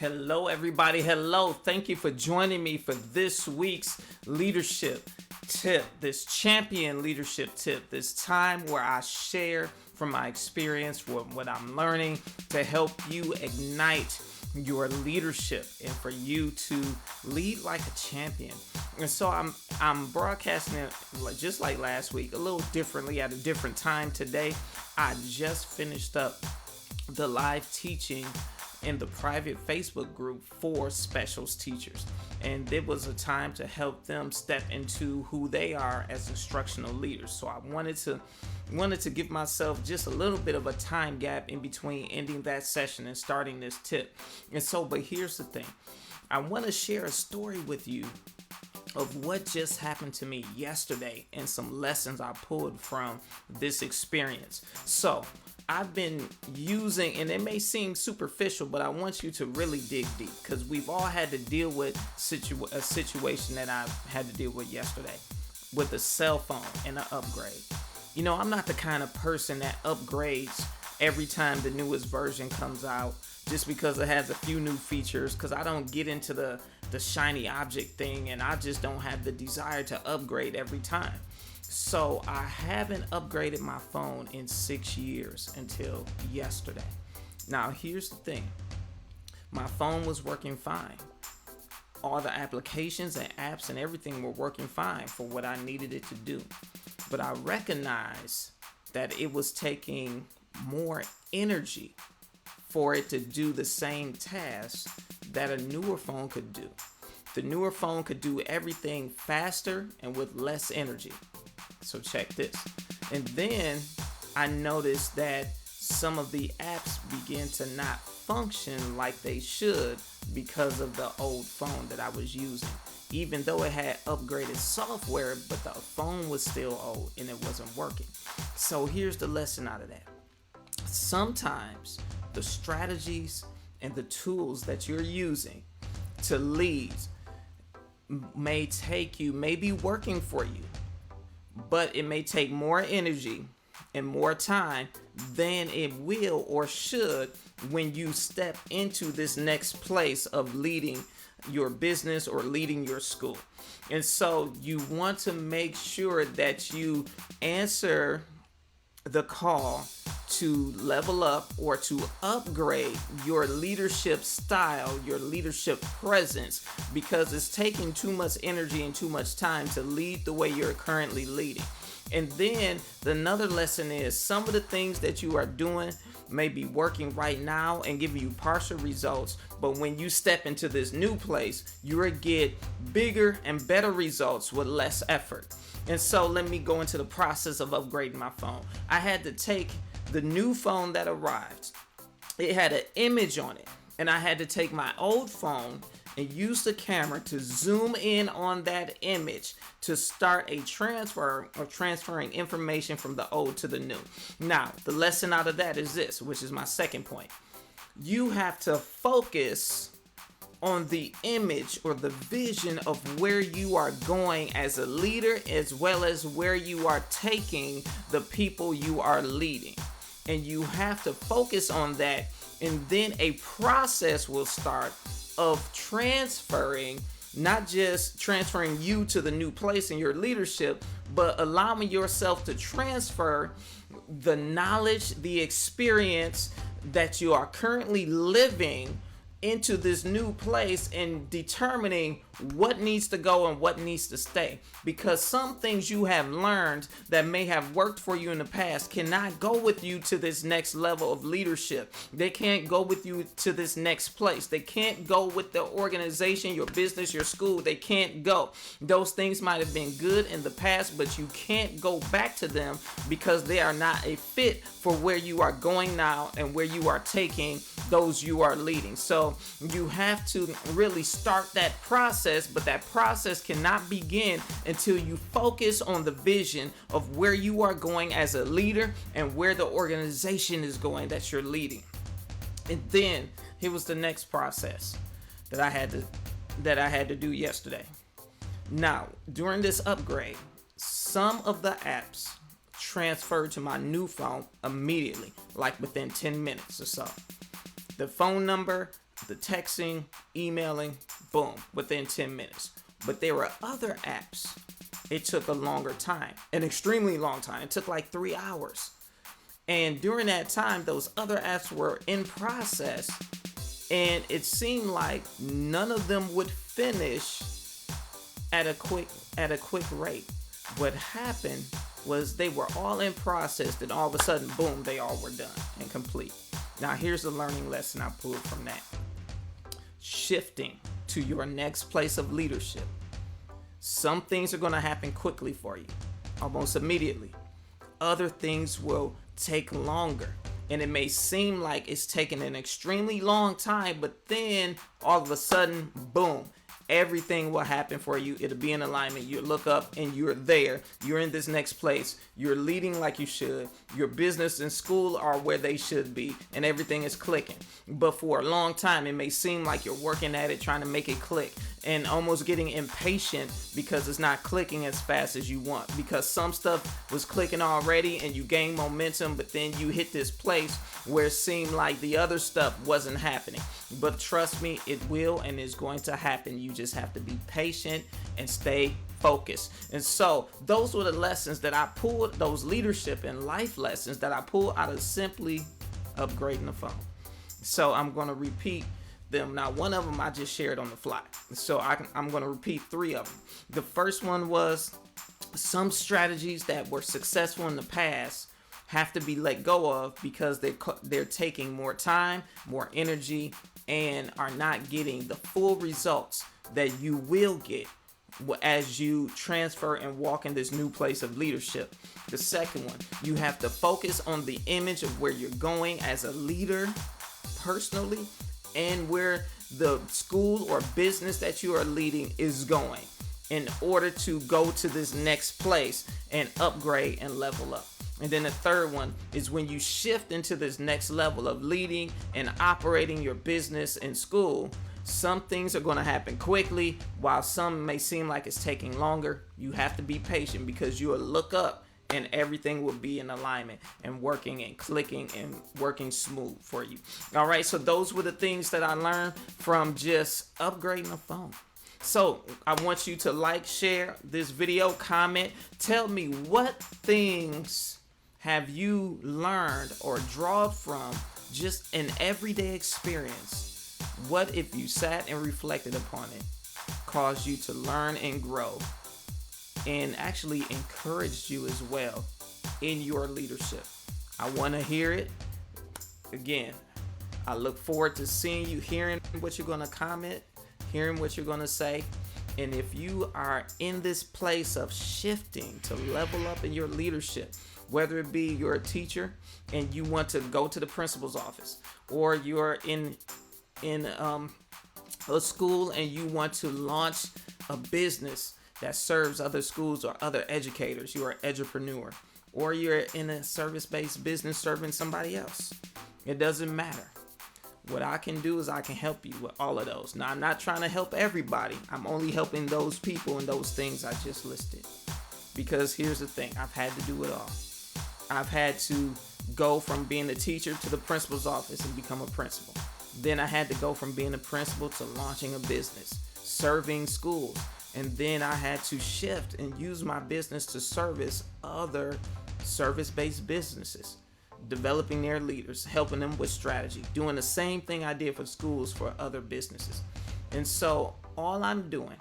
Hello, everybody. Hello. Thank you for joining me for this week's leadership tip, this champion leadership tip, this time where I share from my experience, from what I'm learning to help you ignite your leadership and for you to lead like a champion. And so I'm broadcasting it just like last week, a little differently at a different time today. I just finished up the live teaching in the private Facebook group for specials teachers. And it was a time to help them step into who they are as instructional leaders. So I wanted to give myself just a little bit of a time gap in between ending that session and starting this tip. But here's the thing. I want to share a story with you of what just happened to me yesterday and some lessons I pulled from this experience. So I've been using, and it may seem superficial, but I want you to really dig deep because we've all had to deal with a situation that I had to deal with yesterday with a cell phone and an upgrade. You know, I'm not the kind of person that upgrades every time the newest version comes out just because it has a few new features, because I don't get into the shiny object thing, and I just don't have the desire to upgrade every time. So I haven't upgraded my phone in 6 years until yesterday. Now, here's the thing. My phone was working fine. All the applications and apps and everything were working fine for what I needed it to do. But I recognized that it was taking more energy for it to do the same tasks that a newer phone could do. The newer phone could do everything faster and with less energy. So check this. And then I noticed that some of the apps began to not function like they should because of the old phone that I was using. Even though it had upgraded software, but the phone was still old and it wasn't working. So here's the lesson out of that. Sometimes the strategies and the tools that you're using to lead may be working for you, but it may take more energy and more time than it will or should when you step into this next place of leading your business or leading your school. And so you want to make sure that you answer the call to level up or to upgrade your leadership style, your leadership presence, because it's taking too much energy and too much time to lead the way you're currently leading. And then another lesson is some of the things that you are doing may be working right now and giving you partial results, but when you step into this new place, you will get bigger and better results with less effort. And so let me go into the process of upgrading my phone. I had to take the new phone that arrived. It had an image on it, and I had to take my old phone and use the camera to zoom in on that image to start a transfer or transferring information from the old to the new. Now, the lesson out of that is this, which is my second point. You have to focus on the image or the vision of where you are going as a leader, as well as where you are taking the people you are leading. And you have to focus on that, and then a process will start of transferring, not just transferring you to the new place in your leadership, but allowing yourself to transfer the knowledge, the experience that you are currently living into this new place and determining what needs to go and what needs to stay. Because some things you have learned that may have worked for you in the past cannot go with you to this next level of leadership. They can't go with you to this next place. They can't go with the organization, your business, your school. They can't go. Those things might have been good in the past, but you can't go back to them because they are not a fit for where you are going now and where you are taking those you are leading. So you have to really start that process, but that process cannot begin until you focus on the vision of where you are going as a leader and where the organization is going that you're leading. And then here was the next process that I had to do yesterday. Now, during this upgrade, some of the apps transferred to my new phone immediately, like within 10 minutes or so. The phone number the texting, emailing, boom, within 10 minutes. But there were other apps. It took a longer time, an extremely long time. It took like 3 hours. And during that time, those other apps were in process, and it seemed like none of them would finish at a quick rate. What happened was they were all in process, and all of a sudden, boom, they all were done and complete. Now, here's the learning lesson I pulled from that. Shifting to your next place of leadership. Some things are going to happen quickly for you, almost immediately. Other things will take longer, and it may seem like it's taking an extremely long time, but then all of a sudden, boom, everything will happen for you. It'll be in alignment. You look up and you're there. You're in this next place. You're leading like you should. Your business and school are where they should be, and everything is clicking. But for a long time, it may seem like you're working at it, trying to make it click, and almost getting impatient because it's not clicking as fast as you want, because some stuff was clicking already and you gained momentum, but then you hit this place where it seemed like the other stuff wasn't happening. But trust me, it will, and it's going to happen. You just have to be patient and stay focused. And so those were the lessons that I pulled, those leadership and life lessons that I pulled out of simply upgrading the phone. So I'm going to repeat them. Now, one of them I just shared on the fly. So I'm going to repeat 3 of them. The first one was some strategies that were successful in the past have to be let go of because they're taking more time, more energy, and are not getting the full results that you will get as you transfer and walk in this new place of leadership. The second one, you have to focus on the image of where you're going as a leader personally, and where the school or business that you are leading is going, in order to go to this next place and upgrade and level up. And then the third one is when you shift into this next level of leading and operating your business and school, some things are going to happen quickly, while some may seem like it's taking longer. You have to be patient, because you will look up and everything will be in alignment and working and clicking and working smooth for you. All right, so those were the things that I learned from just upgrading a phone. So I want you to like, share this video, comment, tell me what things have you learned or drawn from just an everyday experience. What if you sat and reflected upon it, caused you to learn and grow, and actually encouraged you as well in your leadership? I want to hear it. Again, I look forward to seeing you, hearing what you're going to comment, hearing what you're going to say. And if you are in this place of shifting to level up in your leadership, whether it be you're a teacher and you want to go to the principal's office, or you're in a school and you want to launch a business that serves other schools or other educators, you're an edupreneur, or you're in a service-based business serving somebody else. It doesn't matter. What I can do is I can help you with all of those. Now, I'm not trying to help everybody. I'm only helping those people and those things I just listed. Because here's the thing, I've had to do it all. I've had to go from being a teacher to the principal's office and become a principal. Then I had to go from being a principal to launching a business, serving schools. And then I had to shift and use my business to service other service-based businesses, developing their leaders, helping them with strategy, doing the same thing I did for schools for other businesses. And so all I'm doing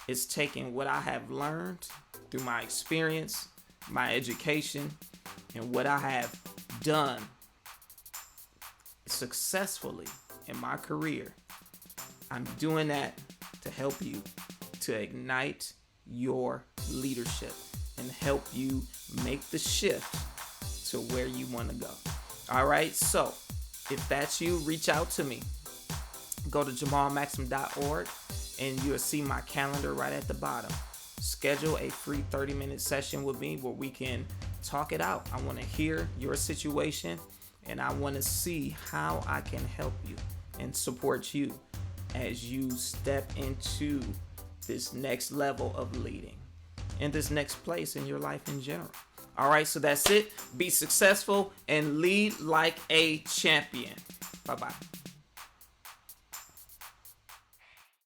is taking what I have learned through my experience, my education, and what I have done successfully in my career. I'm doing that to help you to ignite your leadership and help you make the shift to where you want to go. All right, so if that's you, reach out to me. Go to jamalmaxsam.org and you'll see my calendar right at the bottom. Schedule a free 30-minute session with me where we can talk it out. I want to hear your situation, and I want to see how I can help you and support you as you step into this next level of leading and this next place in your life in general. All right, so that's it. Be successful and lead like a champion. Bye-bye.